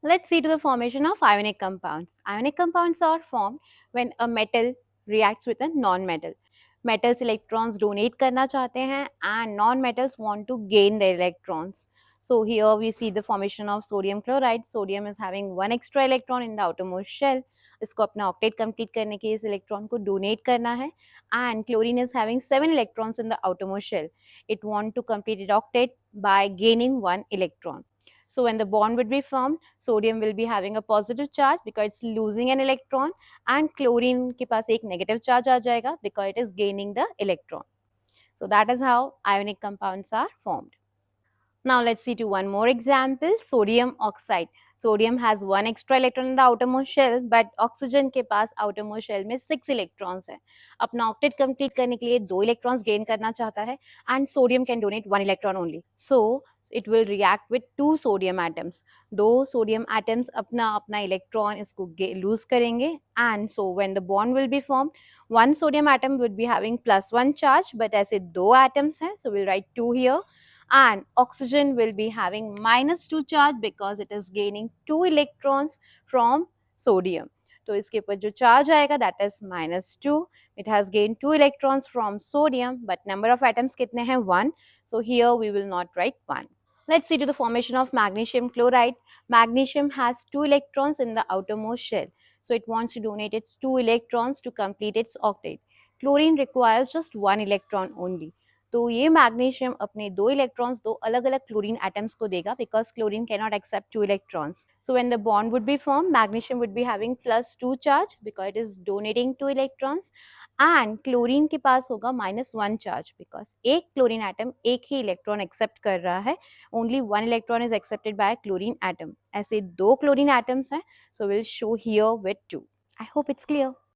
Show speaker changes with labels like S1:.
S1: Let's see to the formation of ionic compounds. Ionic compounds are formed when a metal reacts with a non-metal. Metals electrons donate करना चाहते हैं and non-metals want to gain their electrons. So here we see the formation of sodium chloride. Sodium is having one extra electron in the outermost shell. इसको अपना octet complete करने के इस electron को donate करना है and chlorine is having 7 electrons in the outermost shell. It want to complete its octet by gaining one electron. So when the bond would be formed, sodium will be having a positive charge because it's losing an electron and chlorine के पास एक negative charge आ जाएगा because it is gaining the electron. So that is how ionic compounds are formed. Now let's see to one more example, sodium oxide. Sodium has one extra electron in the outermost shell, but oxygen के पास outermost shell में 6 electrons है. अपना octet complete करने के लिए 2 electrons gain करना चाहता है and sodium can donate 1 electron only. So it will react with 2 sodium atoms. दो sodium atoms अपना अपना electron इसको lose करेंगे and so when the bond will be formed, one sodium atom would be having +1 charge, but ऐसे दो atoms हैं, so we'll write 2 here. And oxygen will be having -2 charge because it is gaining 2 electrons from sodium. तो इसके ऊपर जो charge आएगा that is -2. It has gained 2 electrons from sodium, but number of atoms कितने हैं 1. So here we will not write 1. Let's see to the formation of magnesium chloride. Magnesium has 2 electrons in the outermost shell. So it wants to donate its 2 electrons to complete its octet. Chlorine requires just 1 electron only. तो ये magnesium अपने 2 electrons दो अलग अलग chlorine atoms को देगा because chlorine cannot accept 2 electrons. So when the bond would be form, magnesium would be having +2 charge because it is donating 2 electrons and chlorine के पास होगा -1 चार्ज बिकॉज एक क्लोरीन एटम एक ही इलेक्ट्रॉन एक्सेप्ट कर रहा है. Only 1 electron is accepted by chlorine atom. ऐसे 2 क्लोरीन एटम्स हैं, so will show here with 2. I hope it's clear.